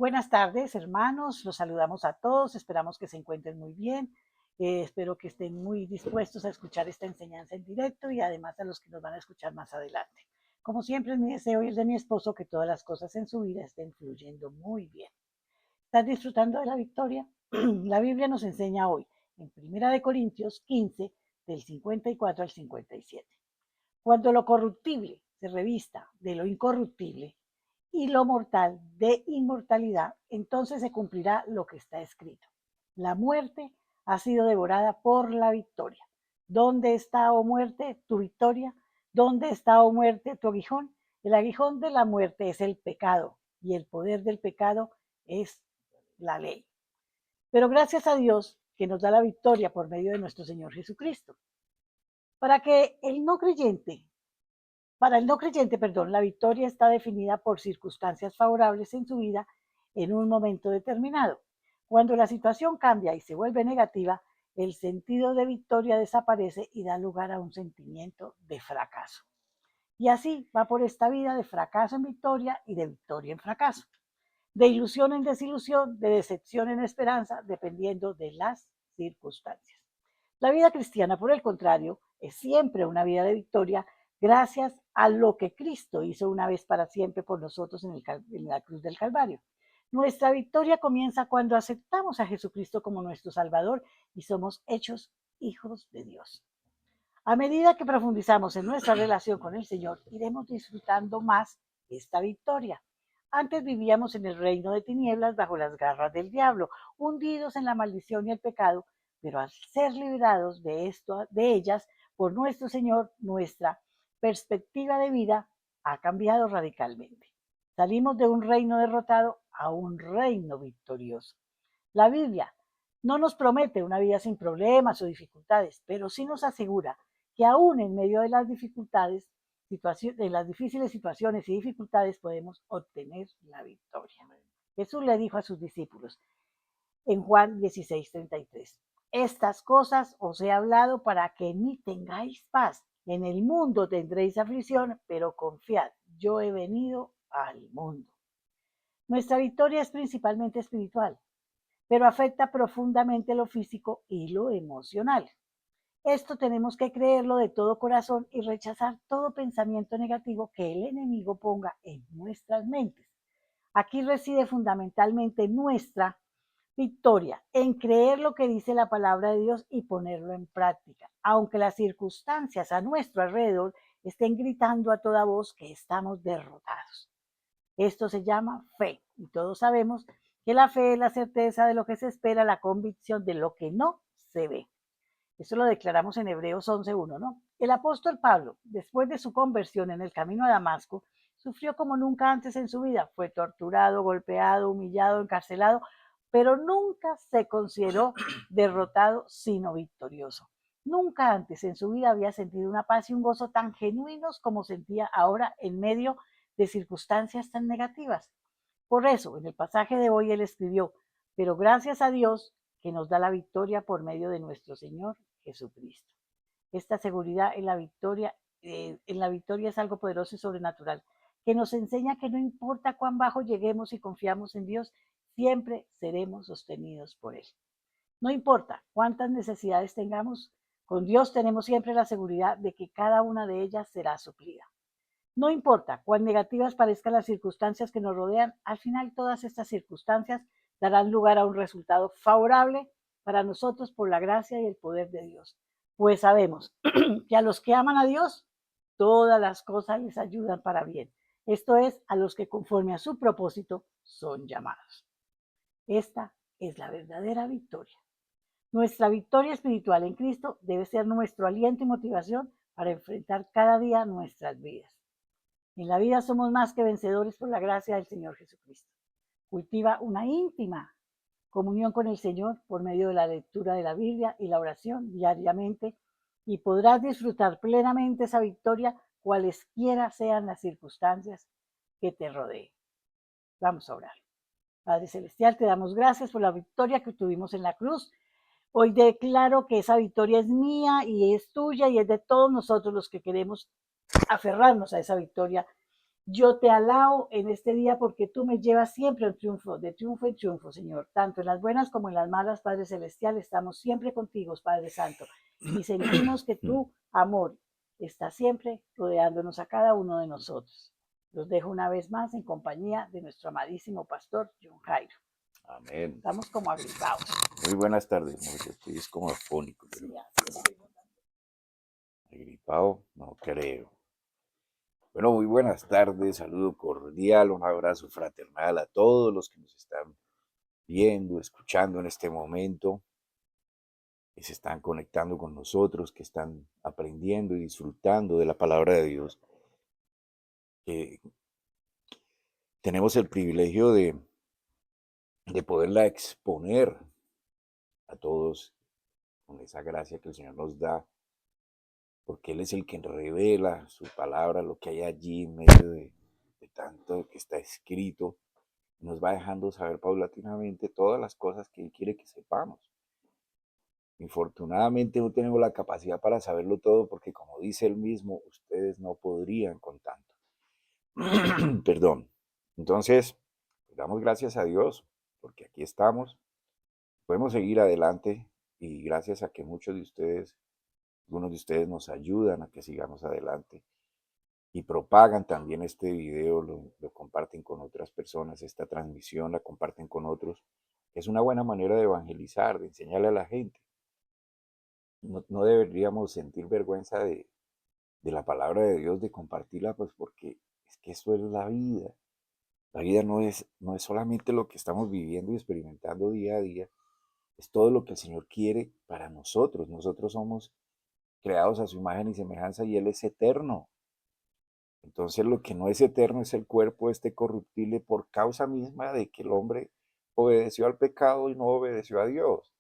Buenas tardes, hermanos. Los saludamos a todos. Esperamos que se encuentren muy bien. Espero que estén muy dispuestos a escuchar esta enseñanza en directo y además a los que nos van a escuchar más adelante. Como siempre, es mi deseo y el de mi esposo que todas las cosas en su vida estén fluyendo muy bien. ¿Estás disfrutando de la victoria? La Biblia nos enseña hoy, en 1 Corintios 15, del 54 al 57. Cuando lo corruptible se revista de lo incorruptible y lo mortal de inmortalidad, entonces se cumplirá lo que está escrito. La muerte ha sido devorada por la victoria. ¿Dónde está, oh muerte, tu victoria? ¿Dónde está, oh muerte, tu aguijón? El aguijón de la muerte es el pecado y el poder del pecado es la ley. Pero gracias a Dios que nos da la victoria por medio de nuestro Señor Jesucristo. Para que el no creyente Para el no creyente, perdón, la victoria está definida por circunstancias favorables en su vida en un momento determinado. Cuando la situación cambia y se vuelve negativa, el sentido de victoria desaparece y da lugar a un sentimiento de fracaso. Y así va por esta vida de fracaso en victoria y de victoria en fracaso, de ilusión en desilusión, de decepción en esperanza, dependiendo de las circunstancias. La vida cristiana, por el contrario, es siempre una vida de victoria gracias a lo que Cristo hizo una vez para siempre por nosotros en la cruz del Calvario. Nuestra victoria comienza cuando aceptamos a Jesucristo como nuestro Salvador y somos hechos hijos de Dios. A medida que profundizamos en nuestra relación con el Señor, iremos disfrutando más esta victoria. Antes vivíamos en el reino de tinieblas bajo las garras del diablo, hundidos en la maldición y el pecado, pero al ser liberados de ellas por nuestro Señor, nuestra perspectiva de vida ha cambiado radicalmente. Salimos de un reino derrotado a un reino victorioso. La Biblia no nos promete una vida sin problemas o dificultades, pero sí nos asegura que aún en medio de las dificultades, de las difíciles situaciones y dificultades, podemos obtener la victoria. Jesús le dijo a sus discípulos en Juan 16:33, estas cosas os he hablado para que en mí tengáis paz. En el mundo tendréis aflicción, pero confiad, yo he venido al mundo. Nuestra victoria es principalmente espiritual, pero afecta profundamente lo físico y lo emocional. Esto tenemos que creerlo de todo corazón y rechazar todo pensamiento negativo que el enemigo ponga en nuestras mentes. Aquí reside fundamentalmente nuestra victoria, en creer lo que dice la palabra de Dios y ponerlo en práctica, aunque las circunstancias a nuestro alrededor estén gritando a toda voz que estamos derrotados. Esto se llama fe y todos sabemos que la fe es la certeza de lo que se espera, la convicción de lo que no se ve. Eso lo declaramos en Hebreos 11:1, ¿no? El apóstol Pablo, después de su conversión en el camino a Damasco, sufrió como nunca antes en su vida. Fue torturado, golpeado, humillado, encarcelado, pero nunca se consideró derrotado, sino victorioso. Nunca antes en su vida había sentido una paz y un gozo tan genuinos como sentía ahora en medio de circunstancias tan negativas. Por eso, en el pasaje de hoy él escribió, pero gracias a Dios que nos da la victoria por medio de nuestro Señor Jesucristo. Esta seguridad en la victoria es algo poderoso y sobrenatural, que nos enseña que no importa cuán bajo lleguemos y confiamos en Dios, siempre seremos sostenidos por Él. No importa cuántas necesidades tengamos, con Dios tenemos siempre la seguridad de que cada una de ellas será suplida. No importa cuán negativas parezcan las circunstancias que nos rodean, al final todas estas circunstancias darán lugar a un resultado favorable para nosotros por la gracia y el poder de Dios. Pues sabemos que a los que aman a Dios, todas las cosas les ayudan para bien. Esto es, a los que conforme a su propósito son llamados. Esta es la verdadera victoria. Nuestra victoria espiritual en Cristo debe ser nuestro aliento y motivación para enfrentar cada día nuestras vidas. En la vida somos más que vencedores por la gracia del Señor Jesucristo. Cultiva una íntima comunión con el Señor por medio de la lectura de la Biblia y la oración diariamente y podrás disfrutar plenamente esa victoria cualesquiera sean las circunstancias que te rodeen. Vamos a orar. Padre Celestial, te damos gracias por la victoria que tuvimos en la cruz. Hoy declaro que esa victoria es mía y es tuya y es de todos nosotros los que queremos aferrarnos a esa victoria Yo te alabo en este día porque tú me llevas siempre al triunfo, de triunfo en triunfo, Señor. Tanto en las buenas como en las malas, Padre Celestial, estamos siempre contigo, Padre Santo. Y sentimos que tu amor está siempre rodeándonos a cada uno de nosotros. Los dejo una vez más en compañía de nuestro amadísimo pastor John Jairo. Amén. Estamos como agripados. Muy buenas tardes, estoy es como afónico, pero Sí, así es. agripado no creo. Bueno, muy buenas tardes, saludo cordial, un abrazo fraternal a todos los que nos están viendo, escuchando en este momento, que se están conectando con nosotros, que están aprendiendo y disfrutando de la palabra de Dios. Que tenemos el privilegio de poderla exponer a todos con esa gracia que el Señor nos da, porque Él es el que revela su palabra, lo que hay allí en medio de tanto que está escrito, nos va dejando saber paulatinamente todas las cosas que Él quiere que sepamos. Infortunadamente no tenemos la capacidad para saberlo todo porque, como dice Él mismo, ustedes no podrían con tanto. Perdón. Entonces, damos gracias a Dios porque aquí estamos, podemos seguir adelante y gracias a que muchos de ustedes, algunos de ustedes nos ayudan a que sigamos adelante y propagan también este video, lo comparten con otras personas, esta transmisión la comparten con otros. Es una buena manera de evangelizar, de enseñarle a la gente. No deberíamos sentir vergüenza de la palabra de Dios, de compartirla, pues porque es que eso es la vida. La vida no es solamente lo que estamos viviendo y experimentando día a día, es todo lo que el Señor quiere para nosotros. Nosotros somos creados a su imagen y semejanza y Él es eterno. Entonces lo que no es eterno es el cuerpo este corruptible por causa misma de que el hombre obedeció al pecado y no obedeció a Dios.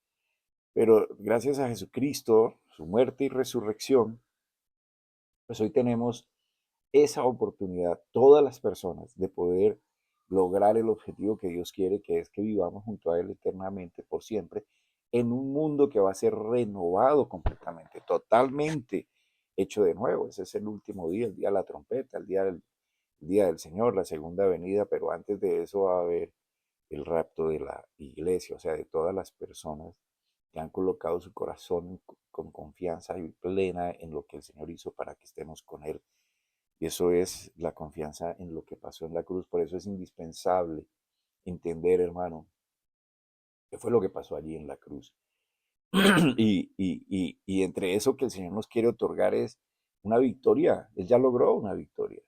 Pero gracias a Jesucristo, su muerte y resurrección, pues hoy tenemos esa oportunidad, todas las personas, de poder lograr el objetivo que Dios quiere, que es que vivamos junto a Él eternamente, por siempre, en un mundo que va a ser renovado completamente, totalmente hecho de nuevo. Ese es el último día, el día de la trompeta, el día del Señor, la segunda venida, pero antes de eso va a haber el rapto de la iglesia, o sea, de todas las personas que han colocado su corazón con confianza y plena en lo que el Señor hizo para que estemos con Él. Y eso es la confianza en lo que pasó en la cruz. Por eso es indispensable entender, hermano, qué fue lo que pasó allí en la cruz. Y entre eso que el Señor nos quiere otorgar es una victoria. Él ya logró una victoria.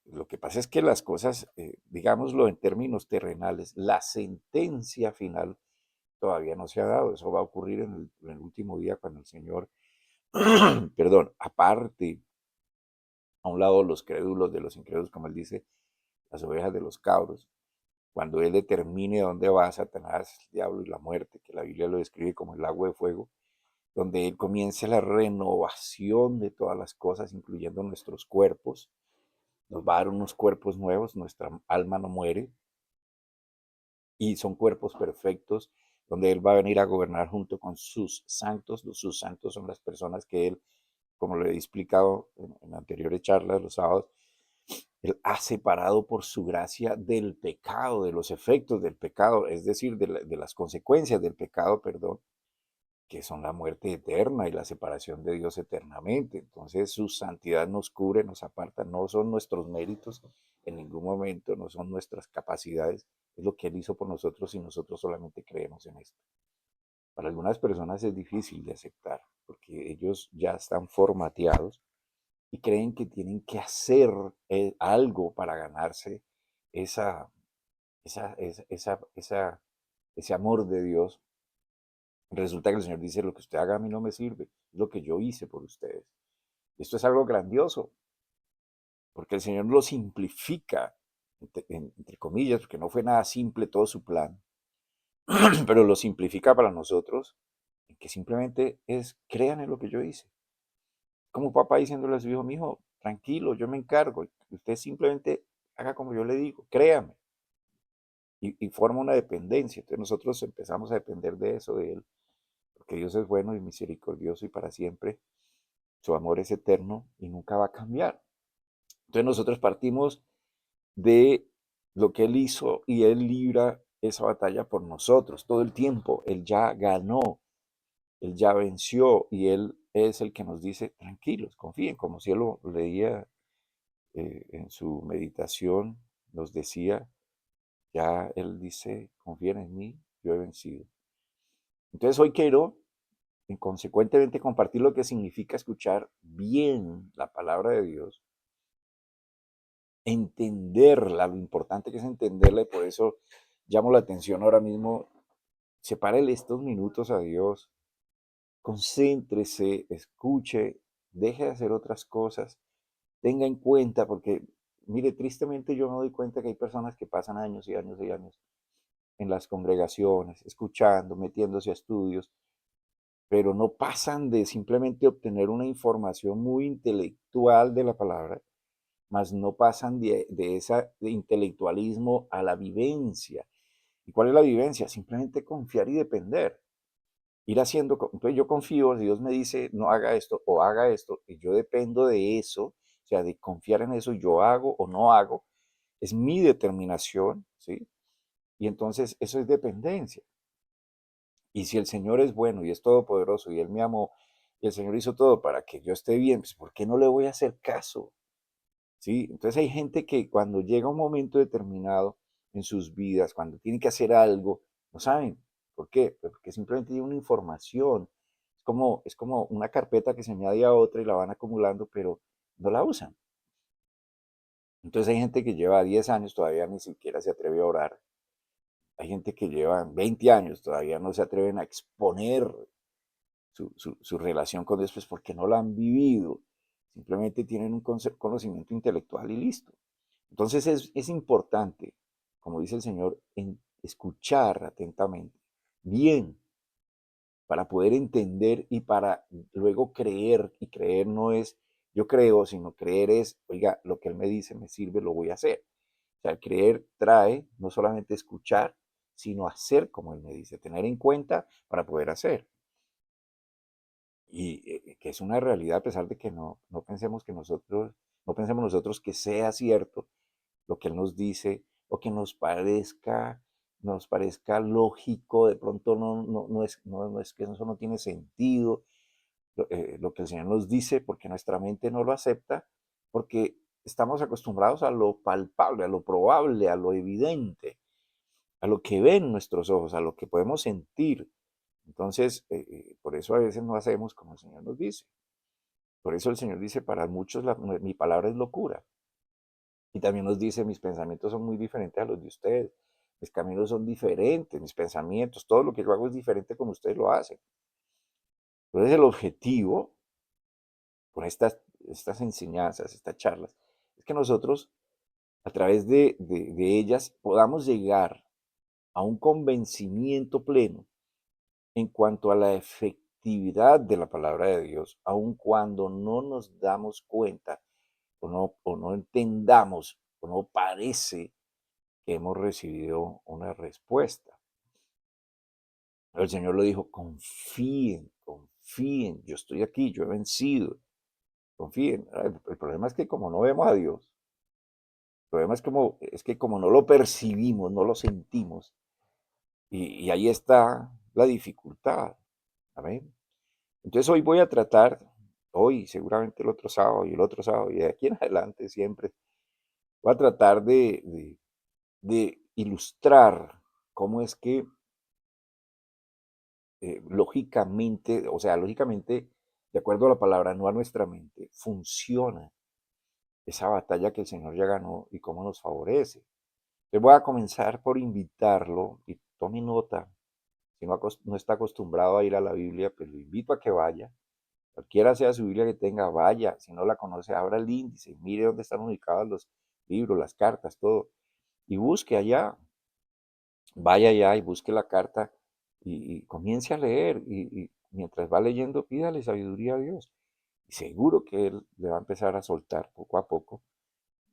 Lo que pasa es que las cosas, digámoslo en términos terrenales, la sentencia final todavía no se ha dado. Eso va a ocurrir en el último día cuando el Señor, perdón, aparte a un lado los crédulos de los incrédulos, como él dice, las ovejas de los cabros. Cuando él determine dónde va Satanás, el diablo y la muerte, que la Biblia lo describe como el lago de fuego, donde él comience la renovación de todas las cosas, incluyendo nuestros cuerpos. Nos va a dar unos cuerpos nuevos, nuestra alma no muere, y son cuerpos perfectos, donde Él va a venir a gobernar junto con sus santos. Sus santos son las personas que Él, como lo he explicado en anteriores charlas los sábados, Él ha separado por su gracia del pecado, de los efectos del pecado, es decir, de las consecuencias del pecado, perdón, que son la muerte eterna y la separación de Dios eternamente. Entonces su santidad nos cubre, nos aparta, no son nuestros méritos en ningún momento, no son nuestras capacidades, es lo que Él hizo por nosotros y nosotros solamente creemos en esto. Para algunas personas es difícil de aceptar porque ellos ya están formateados y creen que tienen que hacer algo para ganarse esa, ese amor de Dios. Resulta que el Señor dice, lo que usted haga a mí no me sirve, es lo que yo hice por ustedes. Esto es algo grandioso, porque el Señor lo simplifica, entre comillas, porque no fue nada simple todo su plan, pero lo simplifica para nosotros, que simplemente es, crean en lo que yo hice. Como papá diciéndole a su hijo, mi hijo, tranquilo, yo me encargo, usted simplemente haga como yo le digo, créame. Y forma una dependencia. Entonces nosotros empezamos a depender de eso, de Él, porque Dios es bueno y misericordioso y para siempre su amor es eterno y nunca va a cambiar. Entonces nosotros partimos de lo que Él hizo y Él libra esa batalla por nosotros todo el tiempo. Él ya ganó, Él ya venció y Él es el que nos dice, tranquilos, confíen, como si Él lo leía en su meditación, nos decía, ya Él dice, confíen en mí, yo he vencido. Entonces hoy quiero, consecuentemente, compartir lo que significa escuchar bien la palabra de Dios, entenderla, lo importante que es entenderla, y por eso llamo la atención ahora mismo, sepárele estos minutos a Dios, concéntrese, escuche, deje de hacer otras cosas, tenga en cuenta, porque mire, tristemente yo me doy cuenta que hay personas que pasan años y años y años en las congregaciones, escuchando, metiéndose a estudios, pero no pasan de simplemente obtener una información muy intelectual de la palabra, mas no pasan de ese intelectualismo a la vivencia. ¿Y cuál es la vivencia? Simplemente confiar y depender. Ir haciendo, entonces yo confío, Dios me dice, no haga esto o haga esto, y yo dependo de eso, o sea, de confiar en eso, yo hago o no hago, es mi determinación, ¿sí? Y entonces eso es dependencia. Y si el Señor es bueno y es todopoderoso y Él me amó y el Señor hizo todo para que yo esté bien, pues ¿por qué no le voy a hacer caso? ¿Sí? Entonces hay gente que cuando llega un momento determinado en sus vidas, cuando tiene que hacer algo, no saben. ¿Por qué? Pues porque simplemente tiene una información. Es como una carpeta que se añade a otra y la van acumulando, pero no la usan. Entonces hay gente que lleva 10 años, todavía ni siquiera se atreve a orar. Hay gente que lleva 20 años, todavía no se atreven a exponer su relación con Dios, pues porque no la han vivido. Simplemente tienen un conocimiento intelectual y listo. Entonces es importante, como dice el Señor, en escuchar atentamente, bien, para poder entender y para luego creer. Y creer no es yo creo, sino creer es, oiga, lo que Él me dice me sirve, lo voy a hacer. O sea, el creer trae no solamente escuchar, sino hacer como Él me dice, tener en cuenta para poder hacer. Y que es una realidad a pesar de que no pensemos que nosotros, no pensemos nosotros que sea cierto lo que Él nos dice o que nos parezca lógico, de pronto no es que eso no tiene sentido, lo que el Señor nos dice, porque nuestra mente no lo acepta, porque estamos acostumbrados a lo palpable, a lo probable, a lo evidente, a lo que ven nuestros ojos, a lo que podemos sentir. Entonces, por eso a veces no hacemos como el Señor nos dice. Por eso el Señor dice, para muchos mi palabra es locura. Y también nos dice, mis pensamientos son muy diferentes a los de ustedes. Mis caminos son diferentes, mis pensamientos, todo lo que yo hago es diferente como ustedes lo hacen. Entonces el objetivo con estas enseñanzas, estas charlas, es que nosotros a través de ellas podamos llegar a un convencimiento pleno en cuanto a la efectividad de la palabra de Dios, aun cuando no nos damos cuenta o no entendamos o no parece que hemos recibido una respuesta. El Señor lo dijo, confíen, confíen, yo estoy aquí, yo he vencido, confíen. El problema es que como no vemos a Dios, el problema es que como no lo percibimos, no lo sentimos, y ahí está la dificultad. Amén. Entonces hoy voy a tratar, hoy, seguramente el otro sábado y el otro sábado, y de aquí en adelante siempre, voy a tratar de ilustrar cómo es que lógicamente, o sea, lógicamente, de acuerdo a la palabra, no a nuestra mente, funciona esa batalla que el Señor ya ganó y cómo nos favorece. Entonces voy a comenzar por invitarlo y tome nota. Si no está acostumbrado a ir a la Biblia, pues lo invito a que vaya. Cualquiera sea su Biblia que tenga, vaya. Si no la conoce, abra el índice, mire dónde están ubicados los libros, las cartas, todo. Y busque allá, vaya allá y busque la carta y comience a leer. Y mientras va leyendo, pídale sabiduría a Dios. Y seguro que Él le va a empezar a soltar poco a poco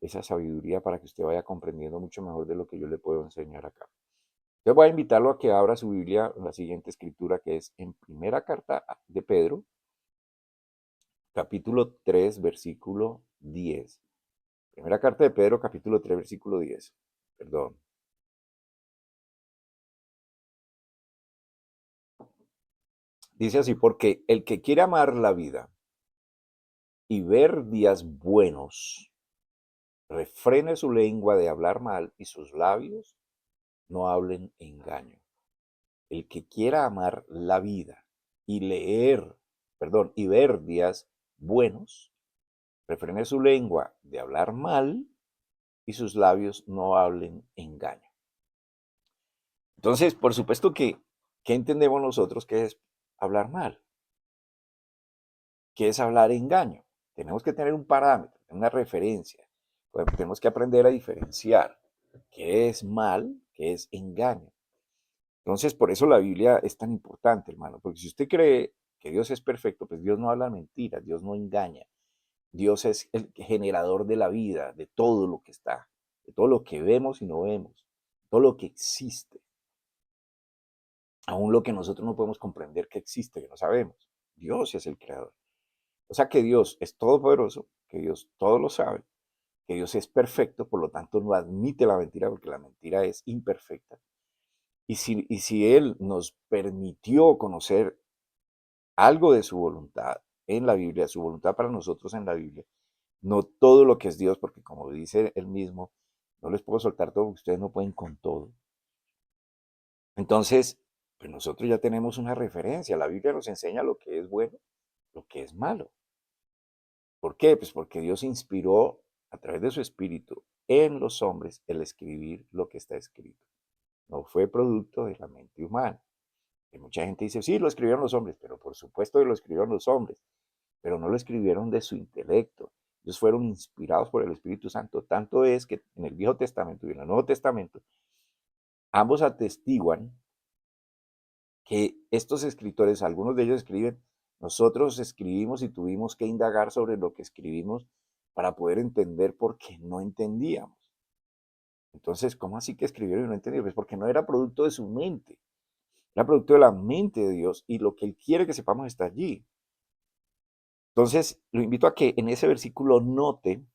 esa sabiduría para que usted vaya comprendiendo mucho mejor de lo que yo le puedo enseñar acá. Entonces voy a invitarlo a que abra su Biblia en la siguiente escritura, que es en primera carta de Pedro, capítulo 3, versículo 10. Primera carta de Pedro, capítulo 3, versículo 10. Perdón. Dice así, porque el que quiere amar la vida y ver días buenos, refrene su lengua de hablar mal y sus labios no hablen engaño. El que quiera amar la vida y y ver días buenos, refrene su lengua de hablar mal y sus labios no hablen engaño. Entonces, por supuesto que, ¿qué entendemos nosotros que es hablar mal? ¿Qué es hablar engaño? Tenemos que tener un parámetro, una referencia. Pues tenemos que aprender a diferenciar qué es mal, qué es engaño. Entonces, por eso la Biblia es tan importante, hermano, porque si usted cree que Dios es perfecto, pues Dios no habla mentiras, Dios no engaña. Dios es el generador de la vida, de todo lo que está, de todo lo que vemos y no vemos, todo lo que existe, aún lo que nosotros no podemos comprender que existe, que no sabemos. Dios es el creador. O sea que Dios es todopoderoso, que Dios todo lo sabe, que Dios es perfecto, por lo tanto no admite la mentira porque la mentira es imperfecta. Y si Él nos permitió conocer algo de su voluntad en la Biblia, su voluntad para nosotros en la Biblia, no todo lo que es Dios, porque como dice Él mismo, no les puedo soltar todo porque ustedes no pueden con todo. Entonces, pues nosotros ya tenemos una referencia. La Biblia nos enseña lo que es bueno, lo que es malo. ¿Por qué? Pues porque Dios inspiró a través de su espíritu en los hombres el escribir lo que está escrito. No fue producto de la mente humana. Y mucha gente dice, sí, lo escribieron los hombres, pero por supuesto que lo escribieron los hombres, pero no lo escribieron de su intelecto. Ellos fueron inspirados por el Espíritu Santo. Tanto es que en el Viejo Testamento y en el Nuevo Testamento, ambos atestiguan que estos escritores, algunos de ellos escriben, nosotros escribimos y tuvimos que indagar sobre lo que escribimos para poder entender por qué no entendíamos. Entonces, ¿cómo así que escribieron y no entendieron? Pues porque no era producto de su mente, era producto de la mente de Dios y lo que Él quiere que sepamos está allí. Entonces, lo invito a que en ese versículo note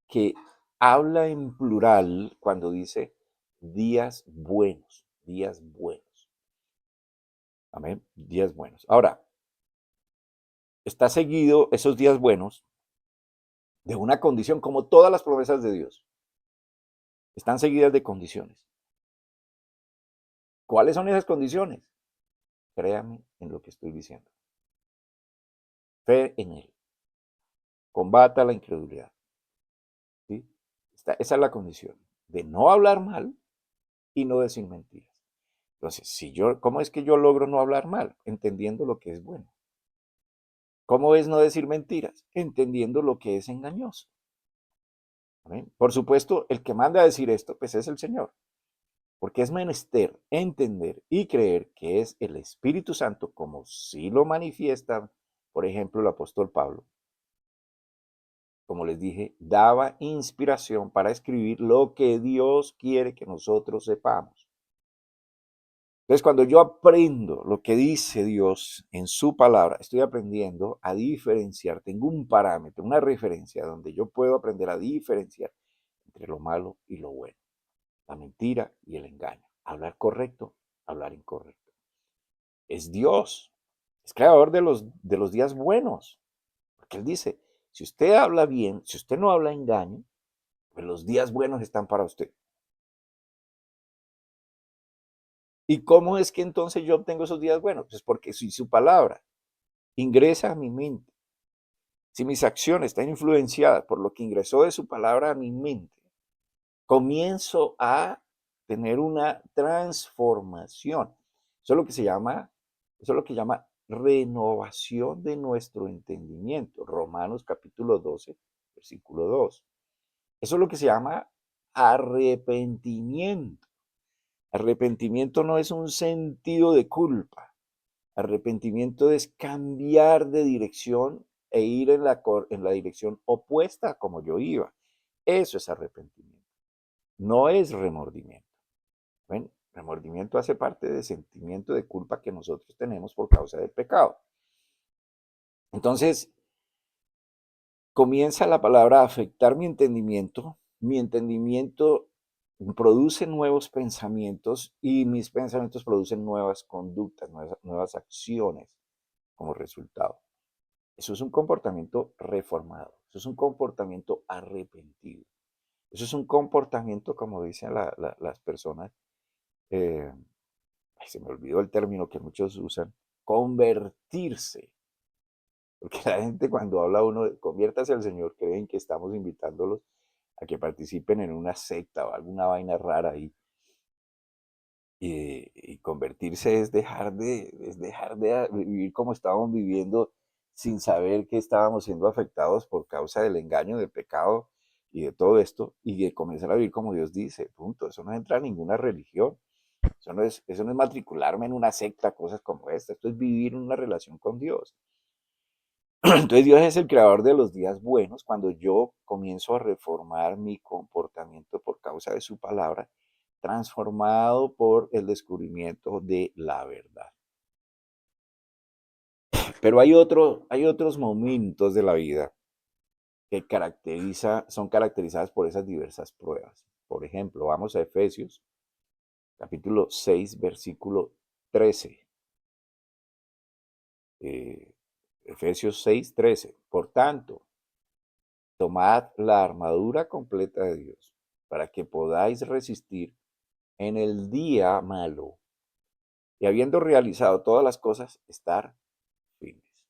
que habla en plural cuando dice días buenos, días buenos. Amén, días buenos. Ahora, está seguido esos días buenos de una condición, como todas las promesas de Dios. Están seguidas de condiciones. ¿Cuáles son esas condiciones? Créame en lo que estoy diciendo. Fe en Él. Combata la incredulidad. ¿Sí? Esa es la condición. De no hablar mal y no decir mentiras. Entonces, ¿cómo es que yo logro no hablar mal? Entendiendo lo que es bueno. ¿Cómo es no decir mentiras? Entendiendo lo que es engañoso. ¿Amén? Por supuesto, el que manda a decir esto, pues es el Señor. Porque es menester entender y creer que es el Espíritu Santo, como si lo manifiesta, por ejemplo, el apóstol Pablo. Como les dije, daba inspiración para escribir lo que Dios quiere que nosotros sepamos. Entonces, cuando yo aprendo lo que dice Dios en su palabra, estoy aprendiendo a diferenciar, tengo un parámetro, una referencia donde yo puedo aprender a diferenciar entre lo malo y lo bueno, la mentira y el engaño, hablar correcto, hablar incorrecto. Es Dios, es creador de los días buenos, porque Él dice, si usted habla bien, si usted no habla engaño, pues los días buenos están para usted. ¿Y cómo es que entonces yo obtengo esos días buenos? Pues porque si su palabra ingresa a mi mente, si mis acciones están influenciadas por lo que ingresó de su palabra a mi mente, comienzo a tener una transformación. Eso es lo que se llama, eso es lo que llama renovación de nuestro entendimiento. Romanos capítulo 12, versículo 2. Eso es lo que se llama arrepentimiento. Arrepentimiento no es un sentido de culpa. Arrepentimiento es cambiar de dirección e ir en la dirección opuesta a como yo iba. Eso es arrepentimiento. No es remordimiento. Bueno, remordimiento hace parte del sentimiento de culpa que nosotros tenemos por causa del pecado. Entonces, comienza la palabra a afectar mi entendimiento produce nuevos pensamientos y mis pensamientos producen nuevas conductas, nuevas acciones como resultado. Eso es un comportamiento reformado, eso es un comportamiento arrepentido, eso es un comportamiento, como dicen las personas, eh, se me olvidó el término que muchos usan, convertirse. Porque la gente cuando habla uno de conviértase al Señor, creen que estamos invitándolos a que participen en una secta o alguna vaina rara ahí. Y convertirse es dejar de vivir como estábamos viviendo sin saber que estábamos siendo afectados por causa del engaño, del pecado y de todo esto, y de comenzar a vivir como Dios dice, punto. Eso no entra en ninguna religión, eso no es matricularme en una secta, cosas como esta, esto es vivir en una relación con Dios. Entonces Dios es el creador de los días buenos. Cuando yo comienzo a reformar mi comportamiento por causa de su palabra, transformado por el descubrimiento de la verdad. Pero hay otros momentos de la vida que son caracterizadas por esas diversas pruebas. Por ejemplo, vamos a Efesios, capítulo 6, versículo 13. Efesios 6, 13. Por tanto, tomad la armadura completa de Dios para que podáis resistir en el día malo y habiendo realizado todas las cosas, estar firmes.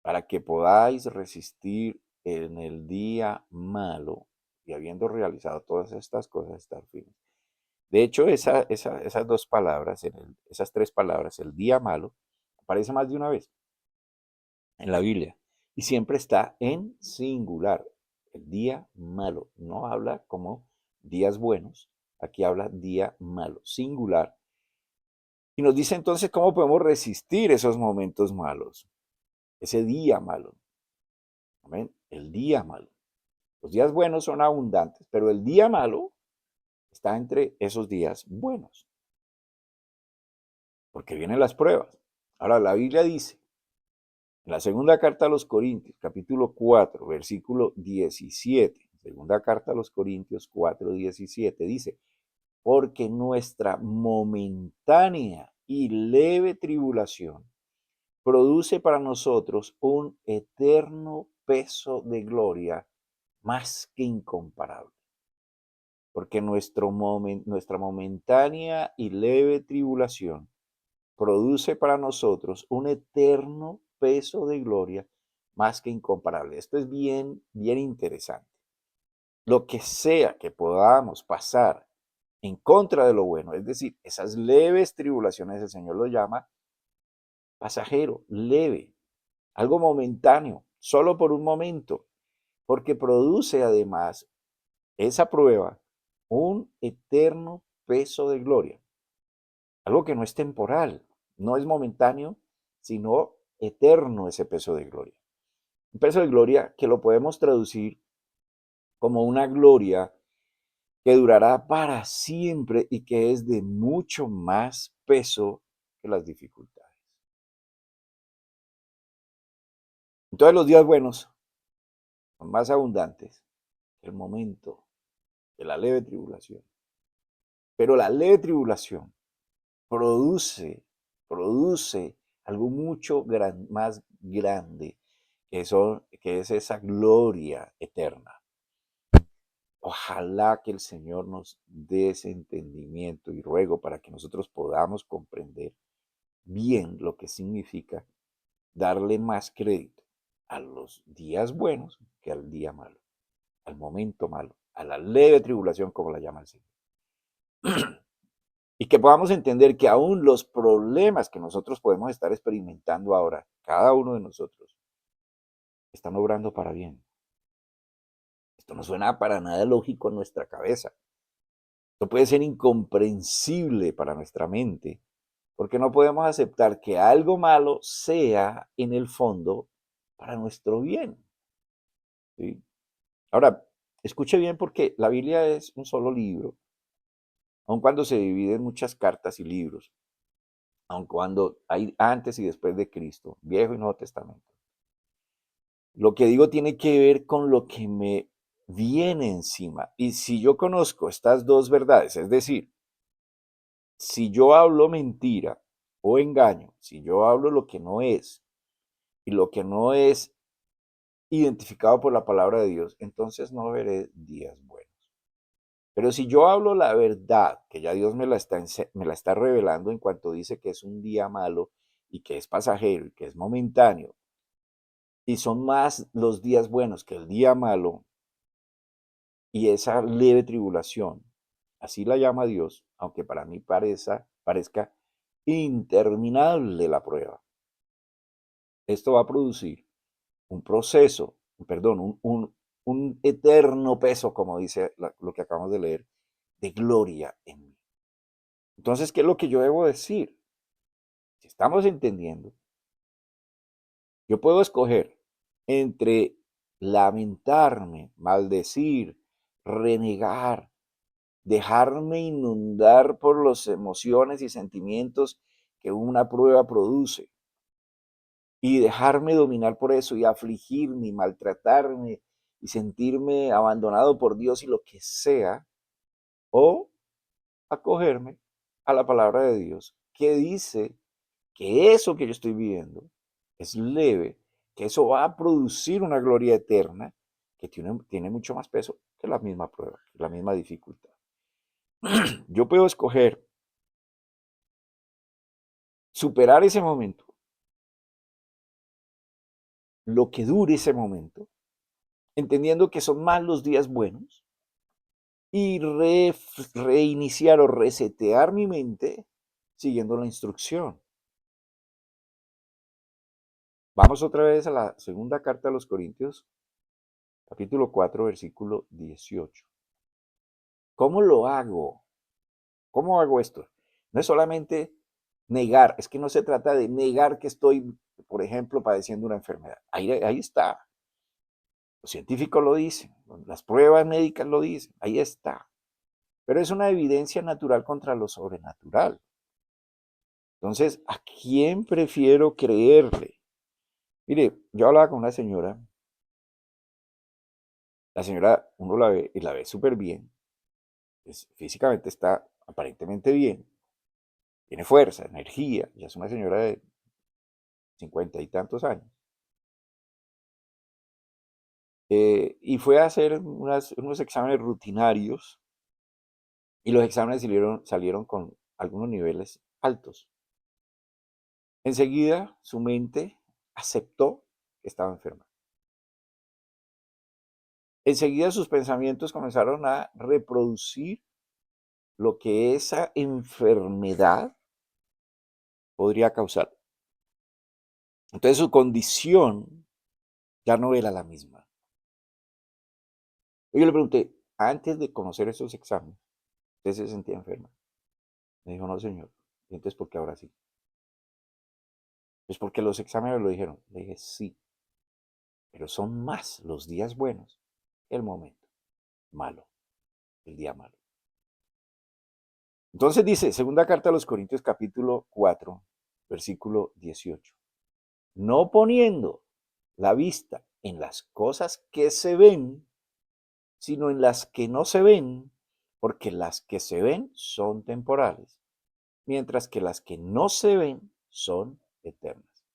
Para que podáis resistir en el día malo y habiendo realizado todas estas cosas, estar firmes. De hecho, esas dos palabras, esas tres palabras, el día malo, aparece más de una vez en la Biblia y siempre está en singular. El día malo no habla como días buenos, aquí habla día malo, singular. Y nos dice entonces cómo podemos resistir esos momentos malos, ese día malo. ¿Amén? El día malo. Los días buenos son abundantes, pero el día malo está entre esos días buenos, porque vienen las pruebas. Ahora, la Biblia dice, en la segunda carta a los Corintios, capítulo 4, versículo 17, segunda carta a los Corintios 4, 17, dice, porque nuestra momentánea y leve tribulación produce para nosotros un eterno peso de gloria más que incomparable. Porque nuestra momentánea y leve tribulación produce para nosotros un eterno peso de gloria más que incomparable. Esto es bien, bien interesante. Lo que sea que podamos pasar en contra de lo bueno, es decir, esas leves tribulaciones, el Señor lo llama pasajero, leve, algo momentáneo, solo por un momento, porque produce además esa prueba un eterno peso de gloria, algo que no es temporal, no es momentáneo, sino eterno ese peso de gloria. Un peso de gloria que lo podemos traducir como una gloria que durará para siempre y que es de mucho más peso que las dificultades. Entonces los días buenos son más abundantes que el momento de la leve tribulación. Pero la leve tribulación produce algo mucho más grande, que es esa gloria eterna. Ojalá que el Señor nos dé ese entendimiento y ruego para que nosotros podamos comprender bien lo que significa darle más crédito a los días buenos que al día malo, al momento malo, a la leve tribulación, como la llama el Señor. Y que podamos entender que aún los problemas que nosotros podemos estar experimentando ahora, cada uno de nosotros, están obrando para bien. Esto no suena para nada lógico en nuestra cabeza. Esto puede ser incomprensible para nuestra mente, porque no podemos aceptar que algo malo sea en el fondo para nuestro bien. ¿Sí? Ahora, escuche bien porque la Biblia es un solo libro, aun cuando se divide en muchas cartas y libros, aun cuando hay antes y después de Cristo, Viejo y Nuevo Testamento. Lo que digo tiene que ver con lo que me viene encima. Y si yo conozco estas dos verdades, es decir, si yo hablo mentira o engaño, si yo hablo lo que no es y lo que no es identificado por la palabra de Dios, entonces no veré días buenos. Pero si yo hablo la verdad, que ya Dios me la está revelando en cuanto dice que es un día malo y que es pasajero y que es momentáneo, y son más los días buenos que el día malo y esa leve tribulación, así la llama Dios, aunque para mí parezca interminable la prueba. Esto va a producir un proceso, perdón, un eterno peso, como dice lo que acabamos de leer, de gloria en mí. Entonces, ¿qué es lo que yo debo decir? Si estamos entendiendo, yo puedo escoger entre lamentarme, maldecir, renegar, dejarme inundar por las emociones y sentimientos que una prueba produce y dejarme dominar por eso y afligirme y maltratarme y sentirme abandonado por Dios y lo que sea, o acogerme a la palabra de Dios que dice que eso que yo estoy viviendo es leve, que eso va a producir una gloria eterna que tiene mucho más peso que la misma prueba, que la misma dificultad. Yo puedo escoger superar ese momento, lo que dure ese momento, entendiendo que son más los días buenos, y reiniciar o resetear mi mente siguiendo la instrucción. Vamos otra vez a la segunda carta a los Corintios, capítulo 4, versículo 18. ¿Cómo lo hago? ¿Cómo hago esto? No es solamente negar, es que no se trata de negar que estoy, por ejemplo, padeciendo una enfermedad. Ahí está. Los científicos lo dicen, las pruebas médicas lo dicen, ahí está. Pero es una evidencia natural contra lo sobrenatural. Entonces, ¿a quién prefiero creerle? Mire, yo hablaba con una señora, la señora uno la ve y la ve súper bien, físicamente está aparentemente bien, tiene fuerza, energía, ya es una señora de 50 y tantos años. Y fue a hacer unos exámenes rutinarios y los exámenes salieron con algunos niveles altos. Enseguida su mente aceptó que estaba enferma. Enseguida sus pensamientos comenzaron a reproducir lo que esa enfermedad podría causar. Entonces su condición ya no era la misma. Y yo le pregunté, antes de conocer esos exámenes, ¿usted se sentía enferma? Me dijo, no, señor. ¿Y entonces por qué ahora sí? Pues porque los exámenes lo dijeron. Le dije, sí, pero son más los días buenos que el momento malo, el día malo. Entonces dice, segunda carta a los Corintios capítulo 4, versículo 18. No poniendo la vista en las cosas que se ven, sino en las que no se ven, porque las que se ven son temporales, mientras que las que no se ven son eternas.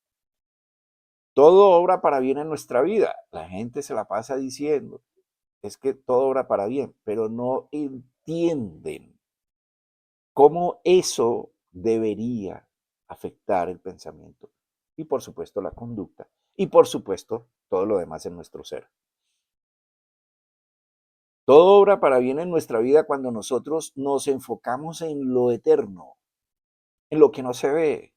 Todo obra para bien en nuestra vida. La gente se la pasa diciendo, es que todo obra para bien, pero no entienden cómo eso debería afectar el pensamiento y por supuesto la conducta y por supuesto todo lo demás en nuestro ser. Todo obra para bien en nuestra vida cuando nosotros nos enfocamos en lo eterno, en lo que no se ve,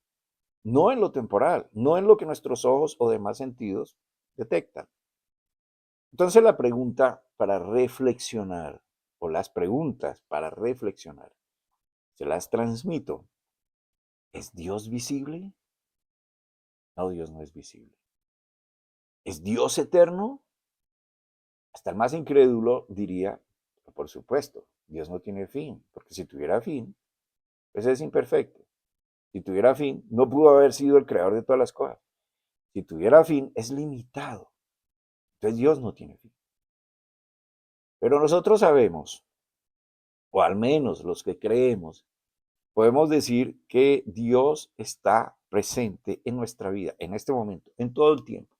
no en lo temporal, no en lo que nuestros ojos o demás sentidos detectan. Entonces la pregunta para reflexionar, o las preguntas para reflexionar, se las transmito. ¿Es Dios visible? No, Dios no es visible. ¿Es Dios eterno? Hasta el más incrédulo diría, por supuesto, Dios no tiene fin, porque si tuviera fin, pues es imperfecto. Si tuviera fin, no pudo haber sido el creador de todas las cosas. Si tuviera fin, es limitado. Entonces Dios no tiene fin. Pero nosotros sabemos, o al menos los que creemos, podemos decir que Dios está presente en nuestra vida, en este momento, en todo el tiempo.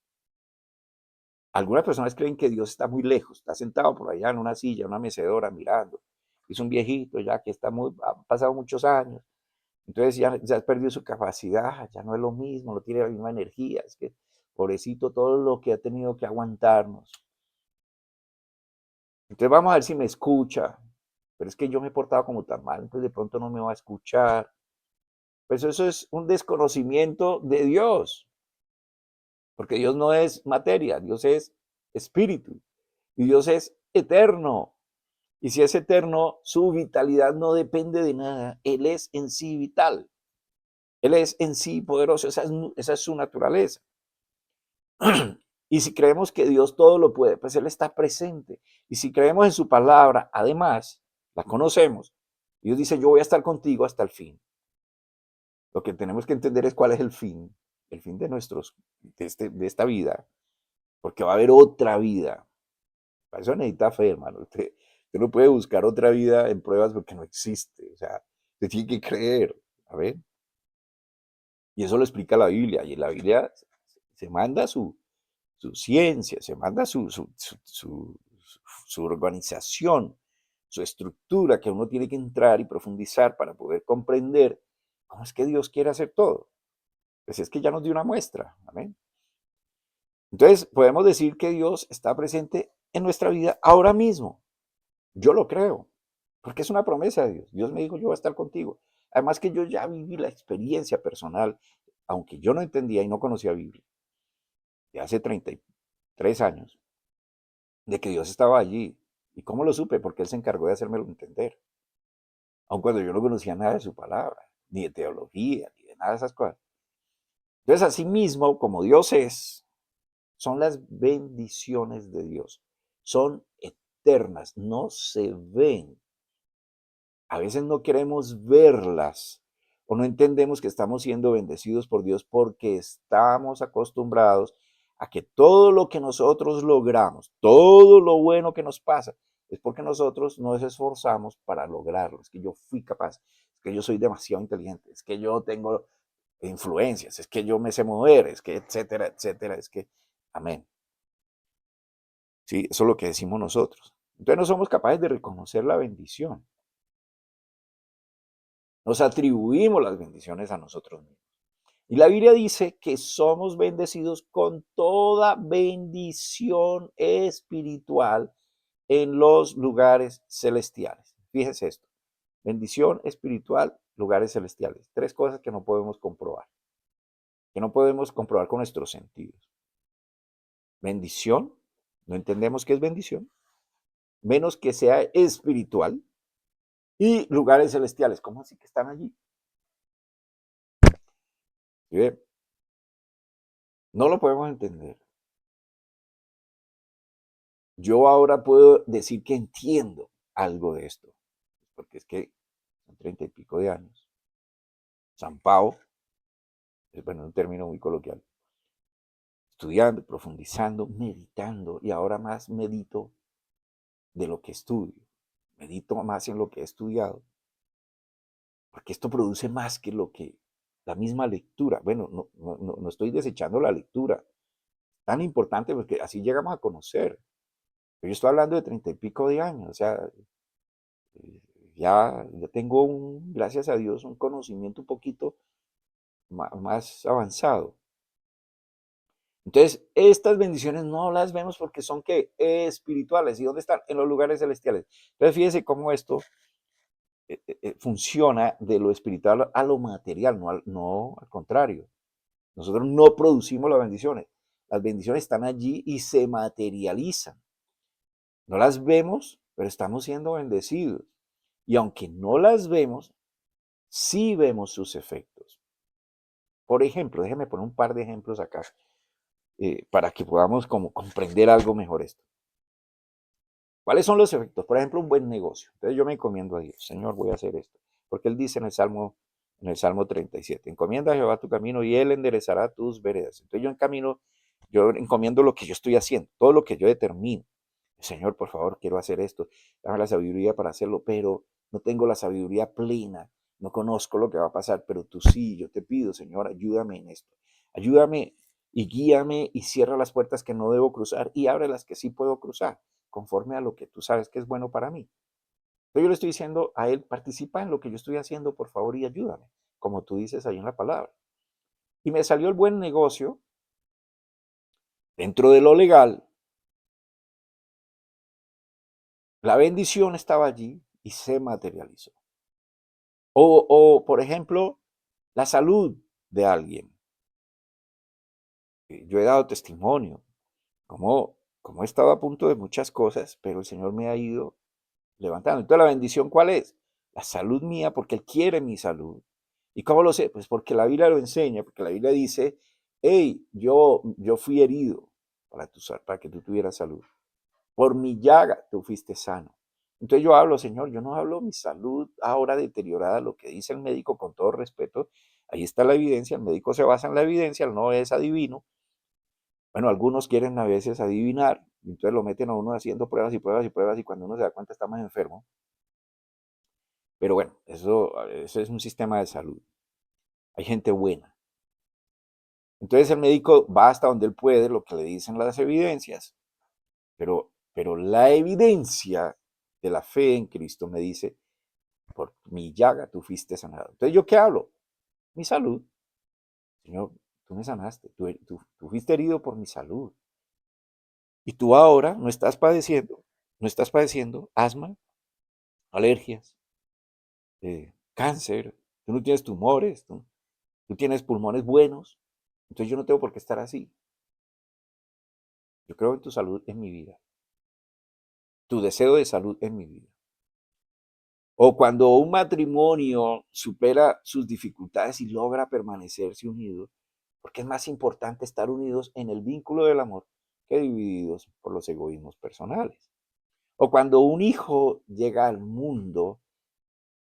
Algunas personas creen que Dios está muy lejos, está sentado por allá en una silla, en una mecedora, mirando. Es un viejito ya que han pasado muchos años, entonces ya ha perdido su capacidad, ya no es lo mismo, no tiene la misma energía. Es que, pobrecito, todo lo que ha tenido que aguantarnos. Entonces vamos a ver si me escucha, pero es que yo me he portado como tan mal, entonces de pronto no me va a escuchar. Pues eso es un desconocimiento de Dios, porque Dios no es materia, Dios es espíritu, y Dios es eterno. Y si es eterno, su vitalidad no depende de nada, Él es en sí vital, Él es en sí poderoso, esa es su naturaleza. Y si creemos que Dios todo lo puede, pues Él está presente. Y si creemos en su palabra, además, la conocemos. Dios dice, yo voy a estar contigo hasta el fin. Lo que tenemos que entender es cuál es el fin de esta vida, porque va a haber otra vida. Para eso necesita fe, hermano. Usted no puede buscar otra vida en pruebas porque no existe. O sea, usted tiene que creer. A ver. Y eso lo explica la Biblia. Y en la Biblia se manda su ciencia, se manda su organización, su estructura que uno tiene que entrar y profundizar para poder comprender cómo es que Dios quiere hacer todo. Pues es que ya nos dio una muestra. Amén. Entonces, podemos decir que Dios está presente en nuestra vida ahora mismo. Yo lo creo, porque es una promesa de Dios. Dios me dijo, yo voy a estar contigo. Además que yo ya viví la experiencia personal, aunque yo no entendía y no conocía Biblia, de hace 33 años, de que Dios estaba allí. ¿Y cómo lo supe? Porque Él se encargó de hacérmelo entender, aun cuando yo no conocía nada de su palabra, ni de teología, ni de nada de esas cosas. Entonces, así mismo, como Dios es, son las bendiciones de Dios. Son eternas, no se ven. A veces no queremos verlas o no entendemos que estamos siendo bendecidos por Dios porque estamos acostumbrados a que todo lo que nosotros logramos, todo lo bueno que nos pasa, es porque nosotros nos esforzamos para lograrlo. Es que yo fui capaz, es que yo soy demasiado inteligente, es que yo tengo influencias, es que yo me sé mover, es que etcétera, etcétera, es que, amén. Sí, eso es lo que decimos nosotros. Entonces no somos capaces de reconocer la bendición. Nos atribuimos las bendiciones a nosotros mismos. Y la Biblia dice que somos bendecidos con toda bendición espiritual en los lugares celestiales. Fíjese esto. Bendición espiritual, lugares celestiales. Tres cosas que no podemos comprobar. Que no podemos comprobar con nuestros sentidos. Bendición, no entendemos qué es bendición, menos que sea espiritual. Y lugares celestiales, ¿cómo así que están allí? ¿Sí? No lo podemos entender. Yo ahora puedo decir que entiendo algo de esto, porque es que son 30 y pico de años. San Pao, es bueno, un término muy coloquial, estudiando, profundizando, meditando, y ahora más medito de lo que estudio, medito más en lo que he estudiado, porque esto produce más que lo que la misma lectura. Bueno, no estoy desechando la lectura, tan importante porque así llegamos a conocer. Pero yo estoy hablando de 30 y pico de años, o sea, ya tengo, gracias a Dios, un conocimiento un poquito más avanzado. Entonces, estas bendiciones no las vemos porque son ¿qué? Espirituales. ¿Y dónde están? En los lugares celestiales. Entonces, fíjese cómo esto funciona de lo espiritual a lo material, no al contrario. Nosotros no producimos las bendiciones. Las bendiciones están allí y se materializan. No las vemos, pero estamos siendo bendecidos. Y aunque no las vemos, sí vemos sus efectos. Por ejemplo, déjeme poner un par de ejemplos acá para que podamos como comprender algo mejor esto. ¿Cuáles son los efectos? Por ejemplo, un buen negocio. Entonces yo me encomiendo a Dios. Señor, voy a hacer esto. Porque Él dice en el Salmo 37, encomienda a Jehová tu camino y Él enderezará tus veredas. Entonces yo encamino Yo encomiendo lo que yo estoy haciendo, todo lo que yo determino. Señor, por favor, quiero hacer esto, dame la sabiduría para hacerlo, pero no tengo la sabiduría plena, no conozco lo que va a pasar, pero tú sí, yo te pido, Señor, ayúdame en esto. Ayúdame y guíame y cierra las puertas que no debo cruzar y abre las que sí puedo cruzar, conforme a lo que tú sabes que es bueno para mí. Entonces yo le estoy diciendo a él, participa en lo que yo estoy haciendo, por favor, y ayúdame, como tú dices ahí en la palabra. Y me salió el buen negocio dentro de lo legal. La bendición estaba allí y se materializó. Por ejemplo, la salud de alguien. Yo he dado testimonio, como he estado a punto de muchas cosas, pero el Señor me ha ido levantando. Entonces, ¿la bendición cuál es? La salud mía, porque Él quiere mi salud. ¿Y cómo lo sé? Pues porque la Biblia lo enseña, porque la Biblia dice, hey, yo fui herido para que tú tuvieras salud. Por mi llaga tú fuiste sano. Entonces yo hablo, Señor, yo no hablo mi salud ahora deteriorada, lo que dice el médico con todo respeto, ahí está la evidencia, el médico se basa en la evidencia, no es adivino. Bueno, algunos quieren a veces adivinar, y entonces lo meten a uno haciendo pruebas y pruebas y pruebas y cuando uno se da cuenta está más enfermo. Pero bueno, eso es un sistema de salud. Hay gente buena. Entonces el médico va hasta donde él puede, lo que le dicen las evidencias, pero la evidencia de la fe en Cristo me dice, por mi llaga tú fuiste sanado. Entonces, ¿yo qué hablo? Mi salud. Señor, tú me sanaste, tú fuiste herido por mi salud. Y tú ahora no estás padeciendo asma, alergias, cáncer, tú no tienes tumores, tú tienes pulmones buenos. Entonces yo no tengo por qué estar así. Yo creo en tu salud en mi vida, tu deseo de salud en mi vida. O cuando un matrimonio supera sus dificultades y logra permanecerse unido, porque es más importante estar unidos en el vínculo del amor que divididos por los egoísmos personales. O cuando un hijo llega al mundo,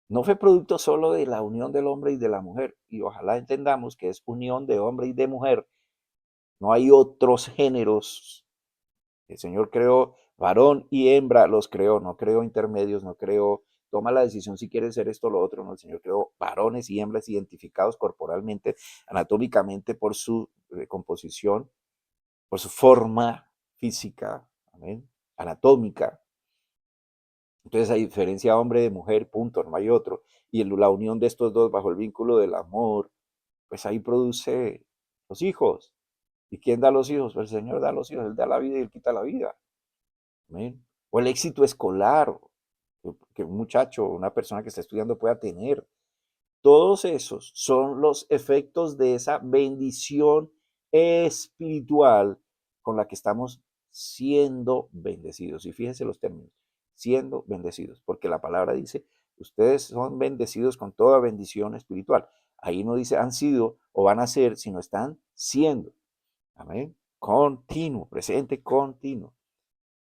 no fue producto solo de la unión del hombre y de la mujer, y ojalá entendamos que es unión de hombre y de mujer, no hay otros géneros. El Señor creó varón y hembra, los creó, no creó intermedios, no creó, toma la decisión si quieres ser esto o lo otro, no, el Señor creó varones y hembras identificados corporalmente, anatómicamente por su composición, por su forma física, ¿amén? Anatómica. Entonces hay diferencia hombre de mujer, punto, no hay otro. Y la unión de estos dos bajo el vínculo del amor, pues ahí produce los hijos. ¿Y quién da los hijos? Pues el Señor da los hijos, Él da la vida y Él quita la vida. ¿Amén? O el éxito escolar que un muchacho o una persona que está estudiando pueda tener. Todos esos son los efectos de esa bendición espiritual con la que estamos siendo bendecidos. Y fíjense los términos, siendo bendecidos, porque la palabra dice, ustedes son bendecidos con toda bendición espiritual. Ahí no dice han sido o van a ser, sino están siendo. Amén. Continuo, presente continuo.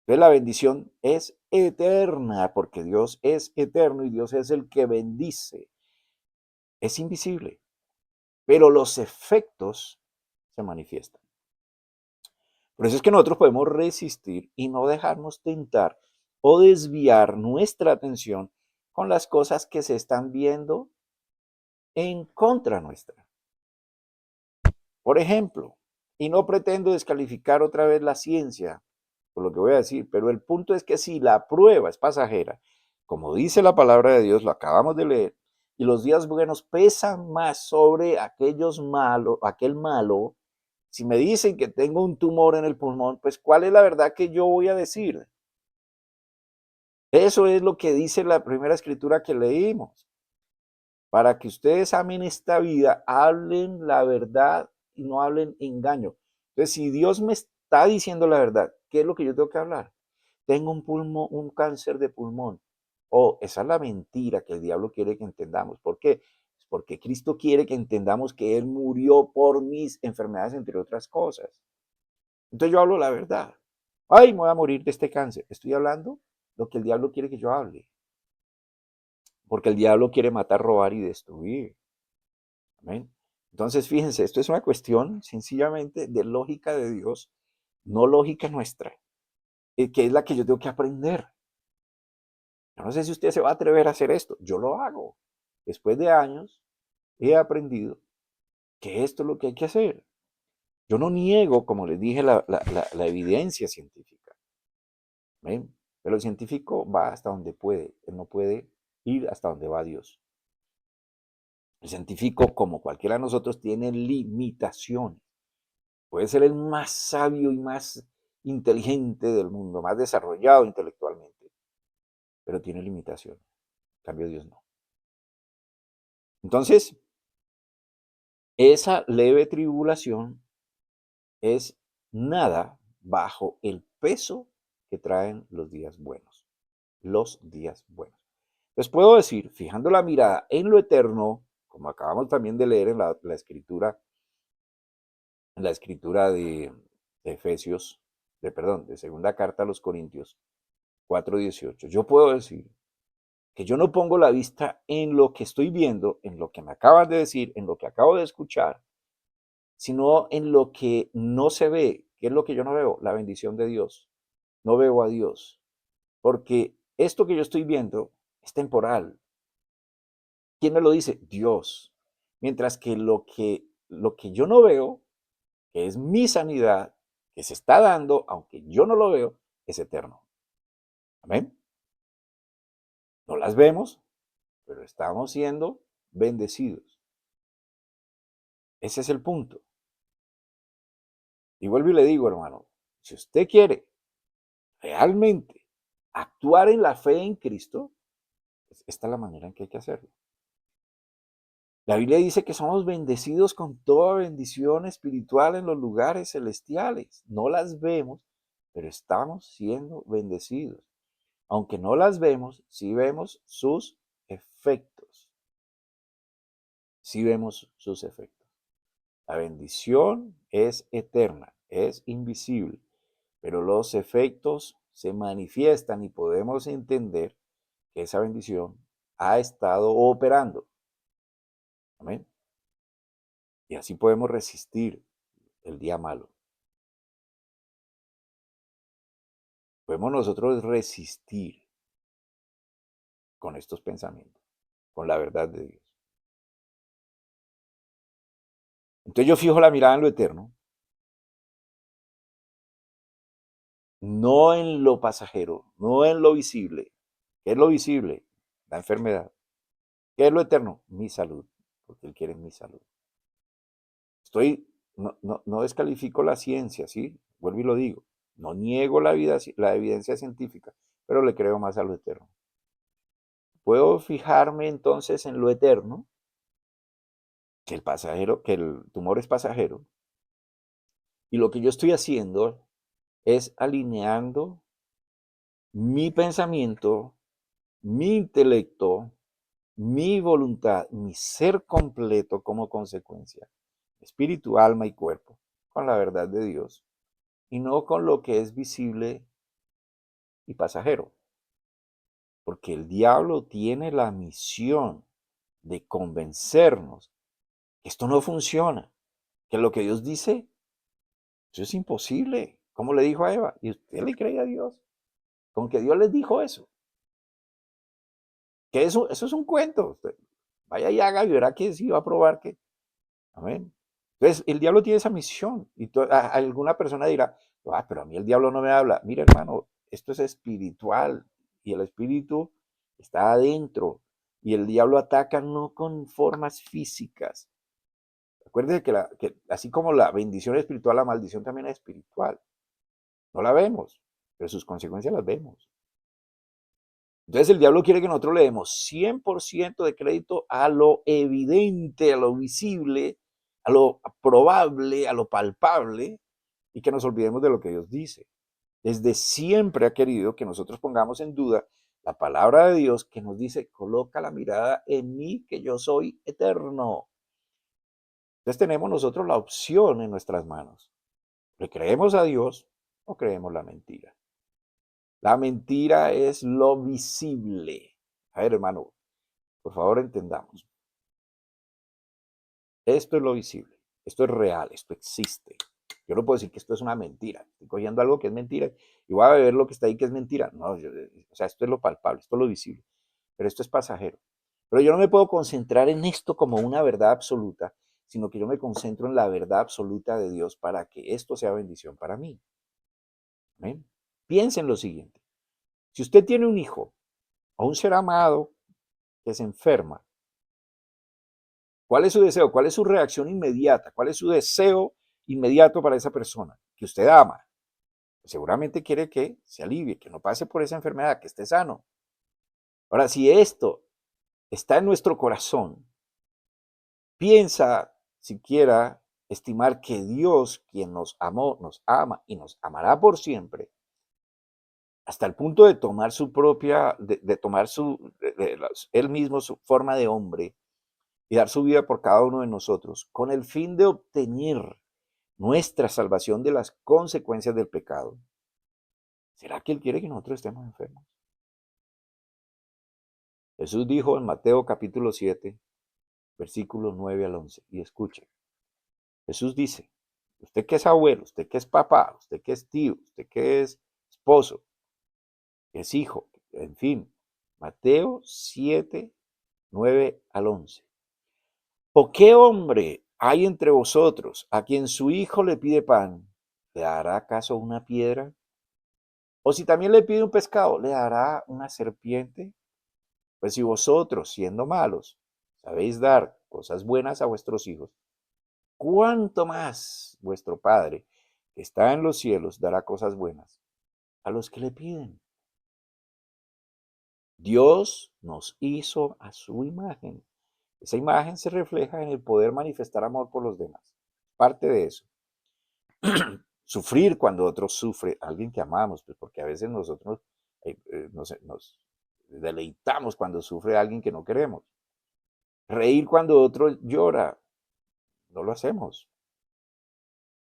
Entonces la bendición es eterna, porque Dios es eterno y Dios es el que bendice. Es invisible, pero los efectos se manifiestan. Por eso es que nosotros podemos resistir y no dejarnos tentar o desviar nuestra atención con las cosas que se están viendo en contra nuestra. Por ejemplo, y no pretendo descalificar otra vez la ciencia, por lo que voy a decir, pero el punto es que si la prueba es pasajera, como dice la palabra de Dios, lo acabamos de leer, y los días buenos pesan más sobre aquel malo, si me dicen que tengo un tumor en el pulmón, pues ¿cuál es la verdad que yo voy a decir? Eso es lo que dice la primera escritura que leímos. Para que ustedes amen esta vida, hablen la verdad y no hablen engaño. Entonces, si Dios me está diciendo la verdad, ¿qué es lo que yo tengo que hablar? Tengo un cáncer de pulmón. Oh, esa es la mentira que el diablo quiere que entendamos. ¿Por qué? Porque Cristo quiere que entendamos que Él murió por mis enfermedades, entre otras cosas. Entonces yo hablo la verdad. Ay, me voy a morir de este cáncer. Estoy hablando lo que el diablo quiere que yo hable. Porque el diablo quiere matar, robar y destruir. Amén. Entonces, fíjense, esto es una cuestión sencillamente de lógica de Dios, no lógica nuestra, que es la que yo tengo que aprender. Yo no sé si usted se va a atrever a hacer esto, yo lo hago. Después de años he aprendido que esto es lo que hay que hacer. Yo no niego, como les dije, la evidencia científica. ¿Ven? Pero el científico va hasta donde puede, él no puede ir hasta donde va Dios. El científico, como cualquiera de nosotros, tiene limitaciones. Puede ser el más sabio y más inteligente del mundo, más desarrollado intelectualmente, pero tiene limitaciones. En cambio, Dios no. Entonces, esa leve tribulación es nada bajo el peso que traen los días buenos. Los días buenos. Les puedo decir, fijando la mirada en lo eterno, como acabamos también de leer en la escritura, de Efesios, de segunda carta a los Corintios 4:18, yo puedo decir que yo no pongo la vista en lo que estoy viendo, en lo que me acaban de decir, en lo que acabo de escuchar, sino en lo que no se ve. ¿Qué es lo que yo no veo? La bendición de Dios. No veo a Dios, porque esto que yo estoy viendo es temporal. ¿Quién me lo dice? Dios. Mientras que lo que yo no veo, que es mi sanidad, que se está dando, aunque yo no lo veo, es eterno. Amén. No las vemos, pero estamos siendo bendecidos. Ese es el punto. Y vuelvo y le digo, hermano, si usted quiere realmente actuar en la fe en Cristo, pues esta es la manera en que hay que hacerlo. La Biblia dice que somos bendecidos con toda bendición espiritual en los lugares celestiales. No las vemos, pero estamos siendo bendecidos. Aunque no las vemos, sí vemos sus efectos. Sí vemos sus efectos. La bendición es eterna, es invisible, pero los efectos se manifiestan y podemos entender que esa bendición ha estado operando. Amén. Y así podemos resistir el día malo. Podemos nosotros resistir con estos pensamientos, con la verdad de Dios. Entonces yo fijo la mirada en lo eterno, no en lo pasajero, no en lo visible. ¿Qué es lo visible? La enfermedad. ¿Qué es lo eterno? Mi salud, porque Él quiere mi salud. No descalifico la ciencia, ¿sí? Vuelvo y lo digo. No niego la evidencia científica, pero le creo más a lo eterno. Puedo fijarme entonces en lo eterno, que el tumor es pasajero, y lo que yo estoy haciendo es alineando mi pensamiento, mi intelecto, mi voluntad, mi ser completo como consecuencia, espíritu, alma y cuerpo, con la verdad de Dios, y no con lo que es visible y pasajero. Porque el diablo tiene la misión de convencernos que esto no funciona, que lo que Dios dice, eso es imposible. Como le dijo a Eva, y usted le cree a Dios, con que Dios les dijo eso. Que eso es un cuento. Usted vaya y haga y verá que sí va a probar que. Amén. Entonces, el diablo tiene esa misión. Y alguna persona dirá, pero a mí el diablo no me habla. Mira, hermano, esto es espiritual y el espíritu está adentro. Y el diablo ataca no con formas físicas. Acuérdense que así como la bendición es espiritual, la maldición también es espiritual. No la vemos, pero sus consecuencias las vemos. Entonces el diablo quiere que nosotros le demos 100% de crédito a lo evidente, a lo visible, a lo probable, a lo palpable, y que nos olvidemos de lo que Dios dice. Desde siempre ha querido que nosotros pongamos en duda la palabra de Dios que nos dice, coloca la mirada en mí, que yo soy eterno. Entonces tenemos nosotros la opción en nuestras manos. ¿Le creemos a Dios o creemos la mentira? La mentira es lo visible. A ver, hermano, por favor entendamos. Esto es lo visible, esto es real, esto existe. Yo no puedo decir que esto es una mentira. Estoy cogiendo algo que es mentira y voy a ver lo que está ahí que es mentira. No, o sea, esto es lo palpable, esto es lo visible. Pero esto es pasajero. Pero yo no me puedo concentrar en esto como una verdad absoluta, sino que yo me concentro en la verdad absoluta de Dios para que esto sea bendición para mí. ¿Ven? Piensa en lo siguiente. Si usted tiene un hijo o un ser amado que se enferma, ¿cuál es su deseo? ¿Cuál es su reacción inmediata? ¿Cuál es su deseo inmediato para esa persona que usted ama? Seguramente quiere que se alivie, que no pase por esa enfermedad, que esté sano. Ahora, si esto está en nuestro corazón, piensa siquiera estimar que Dios, quien nos amó, nos ama y nos amará por siempre, hasta el punto de tomar su propia, de tomar él mismo su forma de hombre y dar su vida por cada uno de nosotros, con el fin de obtener nuestra salvación de las consecuencias del pecado. ¿Será que Él quiere que nosotros estemos enfermos? Jesús dijo en Mateo capítulo 7, versículos 9 al 11, y escuche, Jesús dice, usted que es abuelo, usted que es papá, usted que es tío, usted que es esposo, que es hijo, en fin, Mateo 7, 9 al 11. ¿O qué hombre hay entre vosotros a quien su hijo le pide pan? ¿Le dará acaso una piedra? ¿O si también le pide un pescado, le dará una serpiente? Pues si vosotros, siendo malos, sabéis dar cosas buenas a vuestros hijos, ¿cuánto más vuestro Padre, que está en los cielos, dará cosas buenas a los que le piden? Dios nos hizo a su imagen. Esa imagen se refleja en el poder manifestar amor por los demás. Parte de eso. Sufrir cuando otro sufre, alguien que amamos, pues porque a veces nosotros nos deleitamos cuando sufre alguien que no queremos. Reír cuando otro llora, no lo hacemos.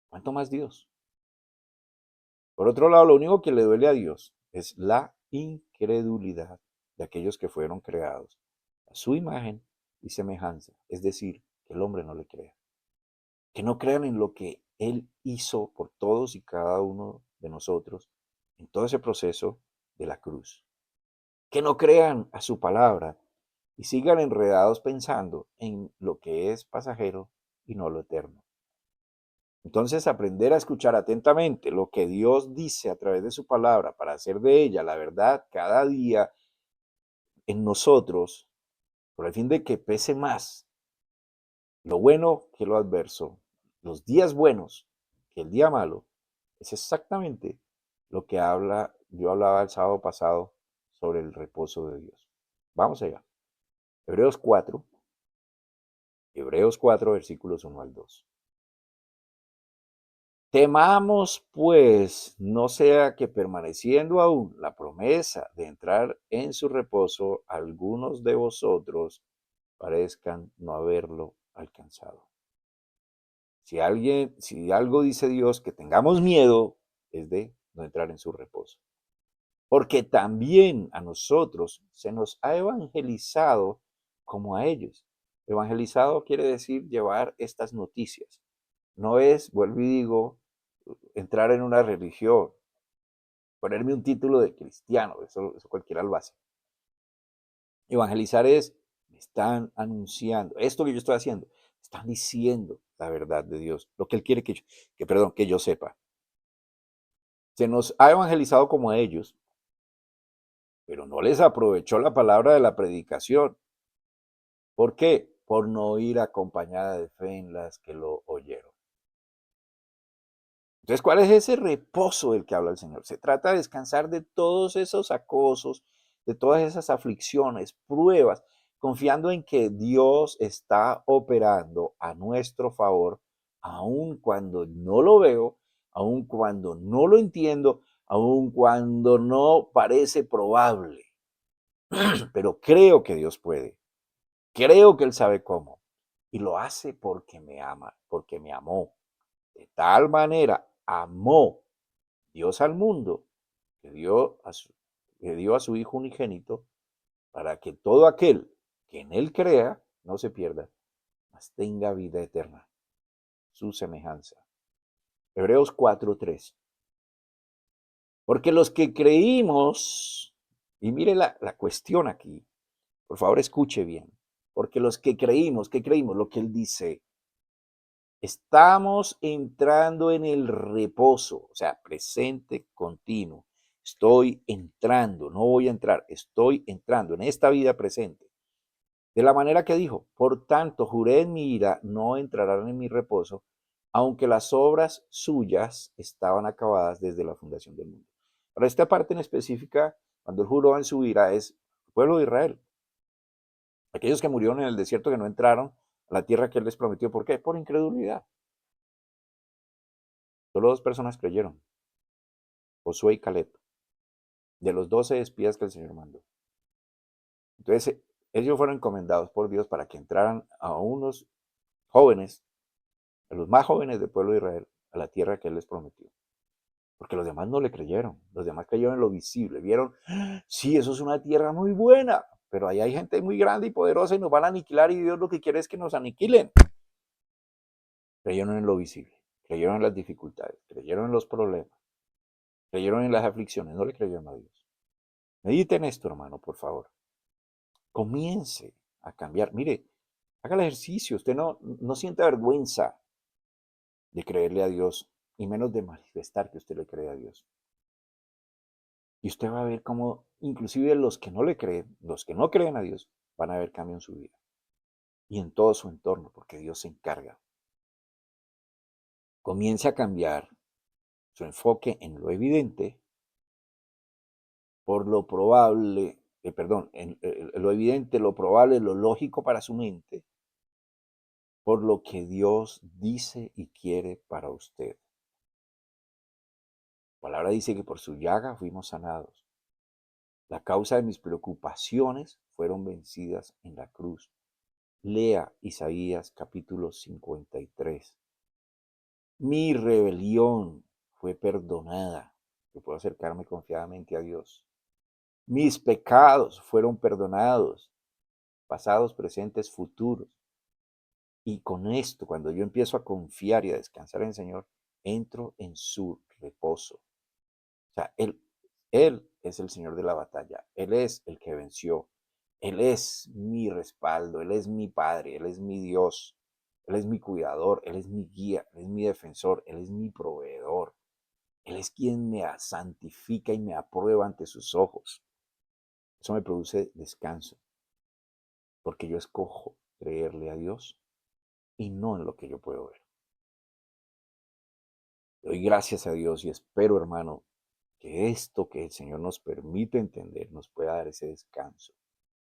¿Cuánto más Dios? Por otro lado, lo único que le duele a Dios es la incredulidad de aquellos que fueron creados a su imagen y semejanza, es decir, que el hombre no le crea, que no crean en lo que Él hizo por todos y cada uno de nosotros en todo ese proceso de la cruz, que no crean a su palabra y sigan enredados pensando en lo que es pasajero y no lo eterno. Entonces, aprender a escuchar atentamente lo que Dios dice a través de su palabra para hacer de ella la verdad cada día en nosotros, por el fin de que pese más lo bueno que lo adverso, los días buenos que el día malo, es exactamente lo que yo hablaba el sábado pasado sobre el reposo de Dios. Vamos allá. Hebreos 4, Hebreos 4, versículos 1 al 2. Temamos, pues, no sea que permaneciendo aún la promesa de entrar en su reposo, algunos de vosotros parezcan no haberlo alcanzado. Si algo dice Dios que tengamos miedo, es de no entrar en su reposo. Porque también a nosotros se nos ha evangelizado como a ellos. Evangelizado quiere decir llevar estas noticias. No es, vuelvo y digo, entrar en una religión, ponerme un título de cristiano, eso cualquiera lo hace. Evangelizar es, me están anunciando, esto que yo estoy haciendo, están diciendo la verdad de Dios, lo que Él quiere que yo sepa. Se nos ha evangelizado como a ellos, pero no les aprovechó la palabra de la predicación. ¿Por qué? Por no ir acompañada de fe en las que lo oyeron. Entonces, ¿cuál es ese reposo del que habla el Señor? Se trata de descansar de todos esos acosos, de todas esas aflicciones, pruebas, confiando en que Dios está operando a nuestro favor, aun cuando no lo veo, aun cuando no lo entiendo, aun cuando no parece probable. Pero creo que Dios puede, creo que Él sabe cómo, y lo hace porque me ama, porque me amó. De tal manera amó Dios al mundo, que dio a su Hijo unigénito, para que todo aquel que en Él crea no se pierda, mas tenga vida eterna, su semejanza. Hebreos 4:3. Porque los que creímos, y mire la cuestión aquí, por favor escuche bien, porque los que creímos, ¿qué creímos? Lo que él dice, estamos entrando en el reposo, o sea, presente continuo. Estoy entrando, no voy a entrar, estoy entrando en esta vida presente. De la manera que dijo, por tanto, juré en mi ira, no entrarán en mi reposo, aunque las obras suyas estaban acabadas desde la fundación del mundo. Para esta parte en específica, cuando él juró en su ira, es el pueblo de Israel. Aquellos que murieron en el desierto, que no entraron a la tierra que él les prometió. ¿Por qué? Por incredulidad. Solo 2 personas creyeron, Josué y Caleb, de los 12 espías que el Señor mandó. Entonces, ellos fueron encomendados por Dios para que entraran a unos jóvenes, a los más jóvenes del pueblo de Israel, a la tierra que él les prometió. Porque los demás no le creyeron, los demás creyeron en lo visible, vieron, sí, eso es una tierra muy buena, pero ahí hay gente muy grande y poderosa y nos van a aniquilar y Dios lo que quiere es que nos aniquilen. Creyeron en lo visible, creyeron en las dificultades, creyeron en los problemas, creyeron en las aflicciones, no le creyeron a Dios. Mediten esto, hermano, por favor. Comience a cambiar. Mire, haga el ejercicio. Usted no siente vergüenza de creerle a Dios y menos de manifestar que usted le cree a Dios. Y usted va a ver cómo inclusive los que no le creen, los que no creen a Dios, van a ver cambio en su vida y en todo su entorno, porque Dios se encarga. Comience a cambiar su enfoque en lo evidente por lo probable, en lo evidente, lo probable, lo lógico para su mente, por lo que Dios dice y quiere para usted. La palabra dice que por su llaga fuimos sanados. La causa de mis preocupaciones fueron vencidas en la cruz. Lea Isaías capítulo 53. Mi rebelión fue perdonada. Yo puedo acercarme confiadamente a Dios. Mis pecados fueron perdonados, pasados, presentes, futuros. Y con esto, cuando yo empiezo a confiar y a descansar en el Señor, entro en su reposo. O sea, Él es el Señor de la batalla. Él es el que venció. Él es mi respaldo. Él es mi Padre. Él es mi Dios. Él es mi cuidador. Él es mi guía. Él es mi defensor. Él es mi proveedor. Él es quien me santifica y me aprueba ante sus ojos. Eso me produce descanso. Porque yo escojo creerle a Dios y no en lo que yo puedo ver. Doy gracias a Dios y espero, hermano, que esto que el Señor nos permite entender nos pueda dar ese descanso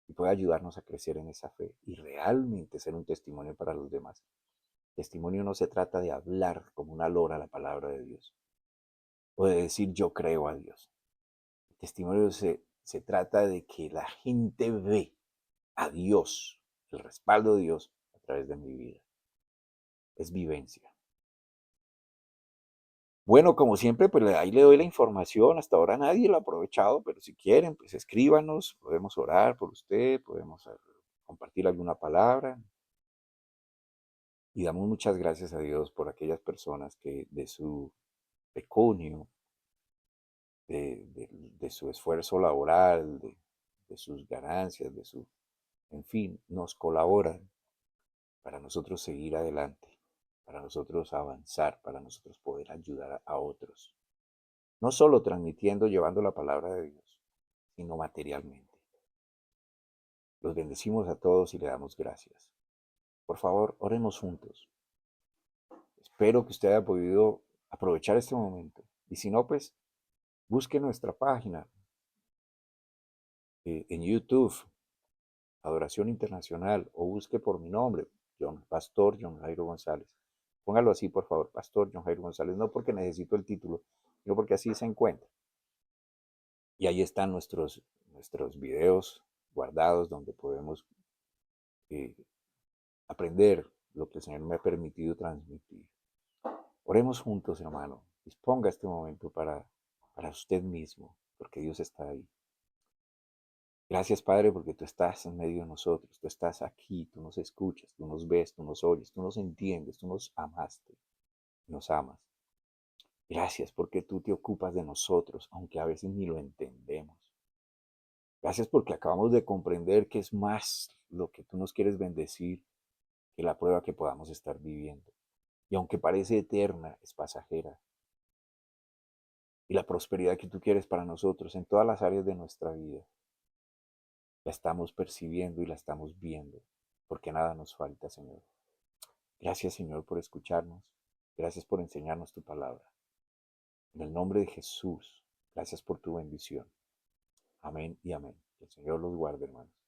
y pueda ayudarnos a crecer en esa fe y realmente ser un testimonio para los demás. Testimonio no se trata de hablar como una lora la palabra de Dios o de decir yo creo a Dios. Testimonio se trata de que la gente ve a Dios, el respaldo de Dios a través de mi vida. Es vivencia. Bueno, como siempre, pues ahí le doy la información. Hasta ahora nadie lo ha aprovechado, pero si quieren, pues escríbanos. Podemos orar por usted, podemos compartir alguna palabra. Y damos muchas gracias a Dios por aquellas personas que de su pecunio, de su esfuerzo laboral, de sus ganancias, en fin, nos colaboran para nosotros seguir adelante, para nosotros avanzar, para nosotros poder ayudar a otros. No solo transmitiendo, llevando la palabra de Dios, sino materialmente. Los bendecimos a todos y le damos gracias. Por favor, oremos juntos. Espero que usted haya podido aprovechar este momento. Y si no, pues busque nuestra página en YouTube, Adoración Internacional, o busque por mi nombre, Pastor John Jairo González. Póngalo así, por favor, Pastor John Jairo González, no porque necesito el título, sino porque así se encuentra. Y ahí están nuestros videos guardados donde podemos eh, aprender lo que el Señor me ha permitido transmitir. Oremos juntos, hermano. Disponga este momento para usted mismo, porque Dios está ahí. Gracias, Padre, porque tú estás en medio de nosotros, tú estás aquí, tú nos escuchas, tú nos ves, tú nos oyes, tú nos entiendes, tú nos amaste, nos amas. Gracias porque tú te ocupas de nosotros, aunque a veces ni lo entendemos. Gracias porque acabamos de comprender que es más lo que tú nos quieres bendecir que la prueba que podamos estar viviendo. Y aunque parece eterna, es pasajera. Y la prosperidad que tú quieres para nosotros en todas las áreas de nuestra vida, la estamos percibiendo y la estamos viendo, porque nada nos falta, Señor. Gracias, Señor, por escucharnos. Gracias por enseñarnos tu palabra. En el nombre de Jesús, gracias por tu bendición. Amén y amén. Que el Señor los guarde, hermanos.